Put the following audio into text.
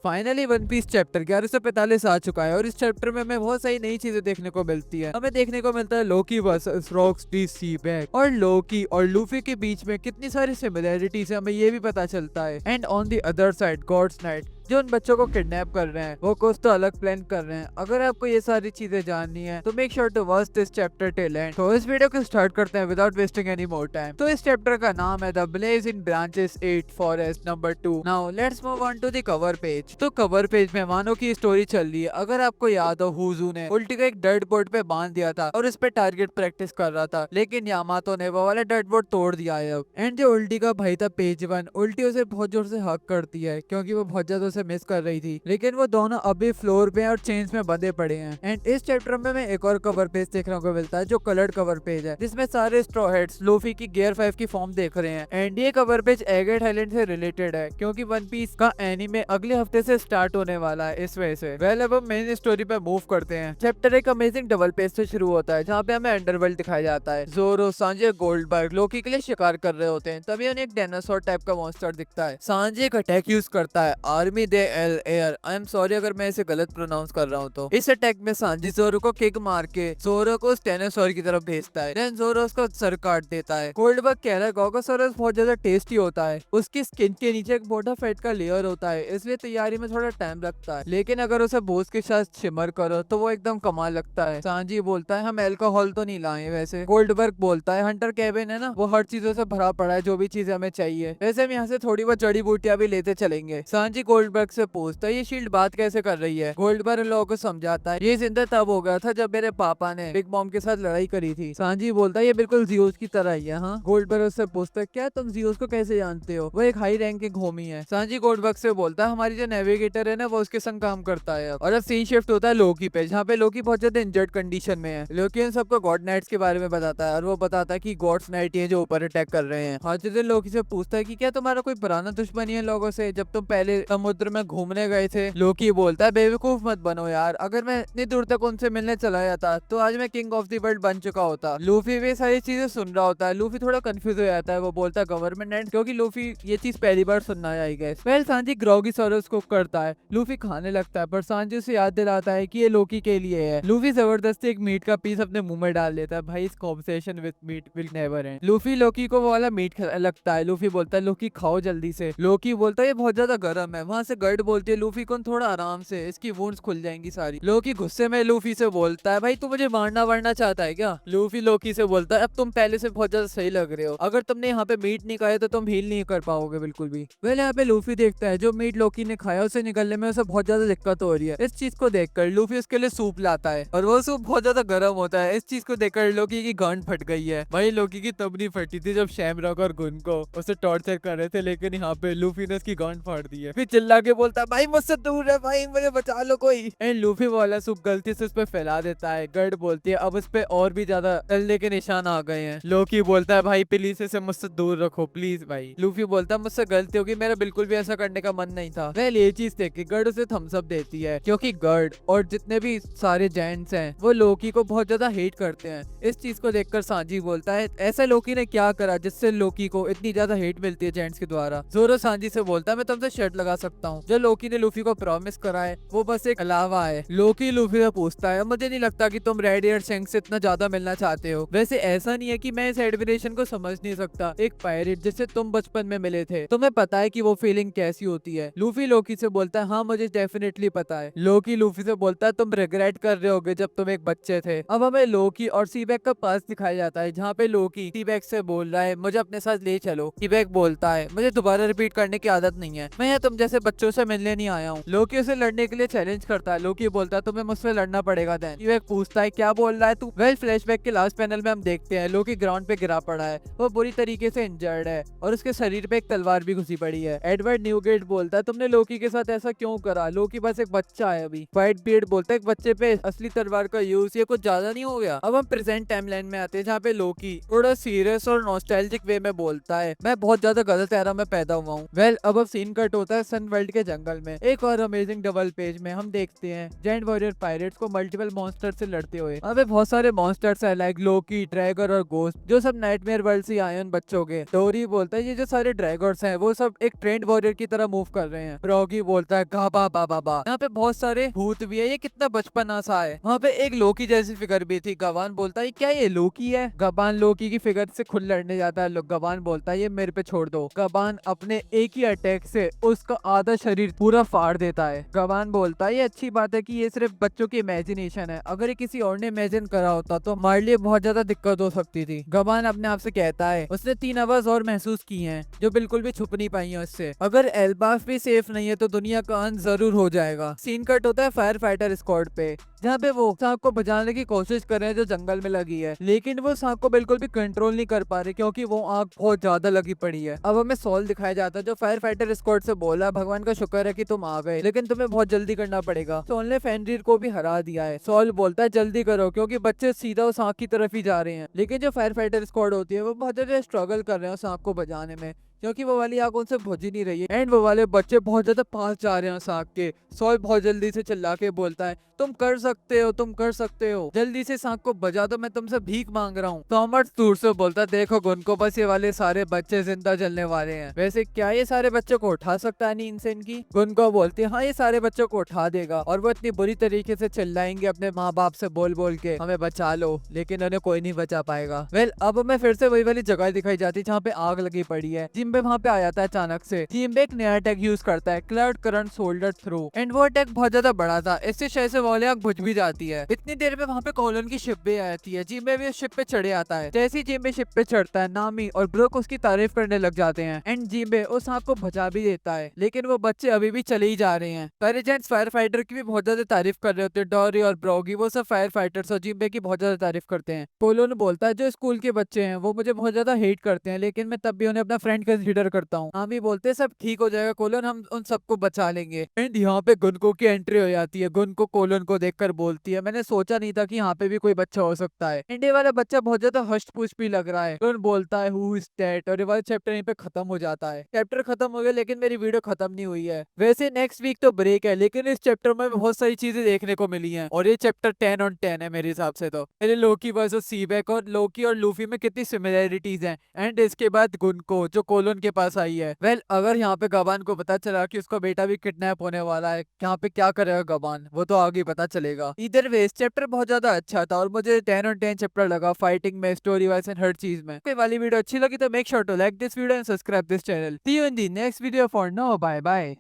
Finally one piece chapter 1145 आ चुका है और इस चैप्टर में हमें बहुत सारी नई चीजें देखने को मिलती है। हमें देखने को मिलता है लोकी वर्सेस रॉक्सटी सीबैक और लोकी और लूफी के बीच में कितनी सारी सिमिलैरिटीज है, हमें ये भी पता चलता है। And on the other side god's night जो उन बच्चों को किडनैप कर रहे हैं वो कुछ तो अलग प्लान कर रहे हैं। अगर आपको ये सारी चीजें जाननी है तो make sure to watch this chapter till end. तो इस वीडियो को स्टार्ट करते हैं without wasting any more time. तो इस चैप्टर का नाम है the blaze in branches 8 forest number 2। Now let's move on to the cover page. तो कवर पेज में मानो की स्टोरी चल रही है। अगर आपको याद हो हुजू ने उल्टी को एक डर्ट बोर्ड पे बांध दिया था और उस पे टारगेट प्रैक्टिस कर रहा था, लेकिन यामातो ने वो वाला डर्ट बोर्ड तोड़ दिया है अब। एंड जो उल्टी का भाई था पेज 1, उल्टी उसे बहुत जोर से हक करती है क्योंकि वो बहुत ज्यादा उसे मिस कर रही थी, लेकिन वो दोनों अभी फ्लोर पे और चेन्स में बंधे पड़े हैं। एंड इस चैप्टर में हमें एक और कवर पेज देखने को मिलता है जो कलर्ड कवर पेज है, जिसमें सारे स्ट्रॉ हेड्स लूफी की गियर 5 की फॉर्म देख रहे हैं। एंड ये कवर पेज एगेट आइलैंड से रिलेटेड है क्योंकि वन पीस का एनीमे अगले हफ्ते से स्टार्ट होने वाला है, इस वजह से। वेल अब हम मेन स्टोरी पे मूव करते हैं। चैप्टर एक अमेजिंग डबल पेज से शुरू होता है जहाँ पे हमें अंडरवर्ल्ड दिखाया जाता है। जोरो, सांजे, गोल्डबर्ग लोकी के लिए शिकार कर रहे होते हैं, तभी उन्हें एक डायनासोर टाइप का मॉन्स्टर दिखता है। सांजे एक अटैक यूज करता है, army they L air. I am sorry अगर मैं इसे गलत प्रोनाउंस कर रहा हूँ तो। इस अटैक में सांजी जोरो को किक मार के जोरो को उस डायनासोर की तरफ भेजता है। देन जोरो उसका सर काट देता है। गोल्डबर्ग कह रहा है गोगोसॉरस बहुत ज्यादा टेस्टी होता है, उसकी स्किन के नीचे एक मोटा फैट का लेयर होता है, इसलिए तैयारी में थोड़ा टाइम लगता है, लेकिन अगर उसे बोस के साथ शिमर करो तो वो एकदम कमाल लगता है। सांजी बोलता है हम अल्कोहल तो नहीं लाए वैसे। गोल्डबर्ग बोलता है हंटर केबिन है ना, वो हर चीजों से भरा पड़ा है, जो भी चीजें हमें चाहिए, वैसे हम यहाँ से थोड़ी बहुत जड़ी बूटियां भी लेते चलेंगे। सांजी गोल्डबर्ग से पूछता है ये शील्ड बात कैसे कर रही है। गोल्डबर्ग लोगों को समझाता है ये जिंदा तब हो गया था जब मेरे पापा ने बिग मॉम के साथ लड़ाई करी थी। सांजी बोलता है ये बिल्कुल जियोस की तरह ही है। हाँ, गोल्डबर्ग उससे पूछता है क्या तुम जियोस को कैसे जानते हो, वो एक हाई रैंकिंग होमी है। सांजी गोल्डबर्ग से बोलता है हमारी जो नेविगेटर है ना वो उसके संग काम करता है। और अब सीन शिफ्ट होता है लोकी पे, जहाँ पे लोकी बहुत ज्यादा इंजर्ड कंडीशन में है। लोकी उन सबको गॉड नाइट्स के बारे में बताता है और वो बताता है कि गॉड्स नाइट ये जो ऊपर अटैक कर रहे हैं। हाजिर लोकी से पूछता है कि क्या तुम्हारा कोई पुराना दुश्मनी है लोगों से, जब तुम पहले समुद्र में घूमने गए थे। लोकी बोलता है बेवकूफ मत बनो यार, अगर मैं इतनी दूर तक उनसे मिलने चला जाता तो आज मैं किंग ऑफ द वर्ल्ड बन चुका होता। लूफी भी सारी चीजें सुन रहा होता है। लूफी थोड़ा कंफ्यूज हो जाता है, वो बोलता है गवर्नमेंट एंड, क्योंकि लूफी ये चीज पहली बार सुनना आई गए। Well Sanji groggy sorus cook करता है, लूफी खाने लगता है, पर सांजी उसे याद दिलाता है कि ये लोकी के लिए है। लूफी जबरदस्ती एक मीट का पीस अपने मुंह में डाल देता है। भाई इसका obsession with meat will never end. Luffy Loki को वो वाला मीट लगता है। लूफी बोलता है लोकी खाओ जल्दी से। लोकी बोलता है ये बहुत ज्यादा गर्म है। वहां से गर्ड बोलती है लूफी को थोड़ा आराम से, इसकी वुंड्स खुल जाएंगी सारी। लोकी गुस्से में लूफी से बोलता है भाई तू मुझे मारना वारना चाहता है क्या। लूफी लोकी से बोलता है अब तुम पहले से बहुत ज्यादा सही लग रहे हो, अगर तुमने यहाँ पे मीट नहीं खाया तो तुम हील नहीं कर पाओगे बिल्कुल भी। वेल यहाँ पे लूफी देखता है जो मीट लोकी ने खाया उसे निकलने में उसे बहुत ज्यादा दिक्कत हो रही है। इस चीज को देखकर लूफी उसके लिए सूप लाता है और वो सूप बहुत ज्यादा गर्म होता है। इस चीज को देखकर लोकी की गांड फट गई है। भाई लोकी की तब नहीं फटी थी जब शैमरॉक और गुन को उसे टॉर्चर कर रहे थे, लेकिन यहाँ पे लूफी ने उसकी गांड फाड़ दी है। फिर चिल्ला के बोलता है भाई मुझसे दूर है, भाई मुझे बचा लो कोई। एंड लूफी वाला सूप गलती से उस पे फैला देता है। गर्ड बोलती है अब उस पे और भी ज्यादा तलने के निशान आ गए हैं। लोकी बोलता है भाई प्लीज इसे मुझसे दूर रखो प्लीज भाई। लूफी बोलता है मुझसे गलती होगी, मेरा बिल्कुल भी ऐसा करने का मन नहीं था। वेल ये चीज देख के गर्ड उसे थम्स अप देती है क्योंकि गर्ड और जितने भी सारे जेंट्स हैं वो लोकी को बहुत ज्यादा हेट करते हैं। इस चीज को देखकर सांजी बोलता है ऐसा लोकी ने क्या करा जिससे लोकी को इतनी ज्यादा हेट मिलती है जेंट्स के द्वारा। जोरो सांजी से बोलता है मैं तुमसे शर्त लगा सकता हूँ, जो लोकी ने लूफी को प्रॉमिस करा है वो बस एक अलावा है। लोकी लूफी से पूछता है मुझे नहीं लगता कि तुम रेड ईयर शैंक्स से इतना ज्यादा मिलना चाहते हो। वैसे ऐसा नहीं है कि मैं इस एडमिरेशन को समझ नहीं सकता। एक पायरेट जिससे तुम बचपन में मिले थे, तुम्हें पता है कि वो फीलिंग कैसी होती है। लूफी लोकी से बोलता है हाँ मुझे डेफिनेटली पता है। लोकी लूफी से बोलता है तुम रिग्रेट कर रहे होगे जब तुम एक बच्चे थे। अब हमें लोकी और सीबैक का पास दिखाया जाता है जहाँ पे लोकी सीबैक से बोल रहा है मुझे अपने साथ ले चलो। सीबैक बोलता है मुझे दोबारा रिपीट करने की आदत नहीं है, मैं यहाँ तुम जैसे बच्चों से मिलने नहीं आया हूँ। लोकी उसे लड़ने के लिए चैलेंज करता है। लोकी बोलता है तुम्हें मुझसे लड़ना पड़ेगा। देन सीबैक पूछता है क्या बोल रहा है तू। वेल फ्लैशबैक के लास्ट पैनल में हम देखते हैं लोकी ग्राउंड पे गिरा पड़ा है, वो बुरी तरीके से इंजर्ड है और उसके शरीर पे एक तलवार भी घुसी पड़ी है। एडवर्ड न्यूगेट बोलता है तुमने लोकी के साथ ऐसा क्यों करा, लोकी बस एक बच्चा है अभी। व्हाइट बियर्ड बोलता है एक बच्चे पे असली तलवार का यूज ये कुछ ज्यादा नहीं हो गया। अब हम प्रेजेंट टाइमलाइन में आते हैं जहाँ पे लोकी थोड़ा सीरियस और नॉस्टैल्जिक वे में बोलता है मैं बहुत ज्यादा गलत एरा में पैदा हुआ हूँ। वेल अब सीन कट होता है सन वर्ल्ड वर्ल्ड के जंगल में एक और अमेजिंग डबल पेज में हम देखते हैं जायंट वॉरियर पायरेट्स को मल्टीपल मॉन्स्टर से लड़ते हुए। यहाँ पे बहुत सारे मॉन्स्टर्स है लाइक लोकी, ड्रैगर और गोस्ट, जो सब नाइटमेयर वर्ल्ड से आए उन बच्चों के। डोरी बोलता है ये जो सारे ड्रैगर्स हैं वो सब एक ट्रेंड वॉरियर की तरह मूव कर रहे हैं। फ्रॉगी बोलता है गाबा बाबा बा। यहाँ पे बहुत सारे भूत भी है, ये कितना बचपना सा है। वहाँ पे एक लोकी जैसी फिगर भी थी। गवान बोलता है क्या ये लोकी है? गबान लोकी की फिगर से खुद लड़ने जाता है। गबान बोलता है ये मेरे पे छोड़ दो। गबान अपने एक ही अटैक से उसका आधा शरीर पूरा फाड़ देता है। गबान बोलता है ये अच्छी बात है कि ये सिर्फ बच्चों की इमेजिनेशन है, अगर ये किसी और ने इमेजिन करा होता तो हमारे लिए बहुत ज्यादा दिक्कत हो सकती थी। गबान अपने आप से कहता है उसने 3 आवाज और महसूस की हैं जो बिल्कुल भी छुप नहीं पाई है उससे। अगर एल्बाफ भी सेफ नहीं है तो दुनिया का अंत जरूर हो जाएगा। सीन कट होता है फायर फाइटर स्क्वाड पे, जहाँ पे वो सांप को बचाने की कोशिश कर रहे हैं जो जंगल में लगी है, लेकिन वो सांप को बिल्कुल भी कंट्रोल नहीं कर पा रहे क्योंकि वो आग बहुत ज्यादा लगी पड़ी है। अब हमें सॉल दिखाया जाता है जो फायर फाइटर स्क्वाड से बोला भगवान का शुक्र है कि तुम आ गए, लेकिन तुम्हें बहुत जल्दी करना पड़ेगा। सॉल ने फेनरिर को भी हरा दिया है। सॉल बोलता है जल्दी करो क्योंकि बच्चे सीधा उस सांप की तरफ ही जा रहे हैं, लेकिन जो फायर फाइटर स्क्वाड होती है वो बहुत ज्यादा स्ट्रगल कर रहे हैं सांप को बचाने में क्योंकि वो वाली आग उनसे बुझ ही नहीं रही है एंड वो वाले बच्चे बहुत ज्यादा पास जा रहे हैं सांप के। सॉल बहुत जल्दी से चिल्ला के बोलता है तुम कर सकते हो, तुम कर सकते हो, जल्दी से सांप को बजा दो, मैं तुमसे भीख मांग रहा हूँ। थॉमस दूर से बोलता है देखो गुन को बस ये वाले सारे बच्चे जिंदा जलने वाले हैं, वैसे क्या ये सारे बच्चों को उठा सकता है नहीं इनसेन की? गुन को बोलती है हाँ ये सारे बच्चों को उठा देगा और वो इतनी बुरी तरीके से चिल्लाएंगे अपने माँ बाप से बोल बोल के हमें बचा लो, लेकिन उन्हें कोई नहीं बचा पाएगा। वेल अब हमें फिर से वही वाली जगह दिखाई जाती है जहाँ पे आग लगी पड़ी है। जिम्बे वहाँ पे आ जाता है अचानक से। जिम्बे एक नया अटैक यूज करता है cloud current shoulder through and वो अटैक बहुत ज्यादा बड़ा था, इससे शायद से वाले आग बुझ भी जाती है। इतनी देर में वहाँ पे कोलन की शिप भी आती है। जिम्बे भी उस शिप पे चढ़े आता है। जैसे ही जिम्बे शिप पे चढ़ता है नामी और ब्रोक उसकी तारीफ करने लग जाते हैं एंड जिम्बे उस सांप को बचा भी देता है, लेकिन वो बच्चे अभी भी चले ही जा रहे हैं। सारे जेंट्स फायर फाइटर की भी बहुत ज्यादा तारीफ कर रहे होते हैं। डॉरी और ब्रोगी वो सब फायर फाइटर्स और जिम्बे की बहुत ज्यादा तारीफ करते हैं। कोलोन बोलता है जो स्कूल के बच्चे हैं वो मुझे बहुत ज्यादा हेट करते हैं, लेकिन मैं तब भी उन्हें अपना फ्रेंड कंसीडर करता हूँ। नामी बोलते हैं सब ठीक हो जाएगा कोलोन, हम उन सबको बचा लेंगे। एंड यहाँ पे गुनको की एंट्री हो जाती है। गुनको कोलोन को देखकर बोलती है मैंने सोचा नहीं था कि यहाँ पे भी कोई बच्चा हो सकता है। एंड ये वाला बच्चा बहुत ज्यादा हष्ट पुष्ट भी लग रहा है। कोलोन बोलता है हु इज दैट और ये वाला चैप्टर यहीं पे खत्म हो जाता है। चैप्टर खत्म हो गया लेकिन मेरी वीडियो खत्म नहीं हुई है। वैसे नेक्स्ट वीक तो ब्रेक है लेकिन इस चैप्टर में बहुत सारी चीजें देखने को मिली हैं और ये चैप्टर 10 on 10 है मेरे हिसाब से। तो मेरे लोकी वर्सेस सीबैक और लोकी और लूफी में कितनी सिमिलैरिटीज हैं एंड इसके बाद गुनको जो कोलोन के पास आई है। वेल अगर यहाँ पे गबान को पता चला कि उसका बेटा भी किडनैप होने वाला है, यहाँ पे क्या करेगा गबान वो तो आगे पता चलेगा। इधर वे चैप्टर बहुत ज्यादा अच्छा था और मुझे 10 on 10 चैप्टर लगा फाइटिंग में, स्टोरी वाइज एंड हर चीज में। कोई वाली वीडियो अच्छी लगी तो make sure to like this video and subscribe this channel. See you in the next video. For now bye bye.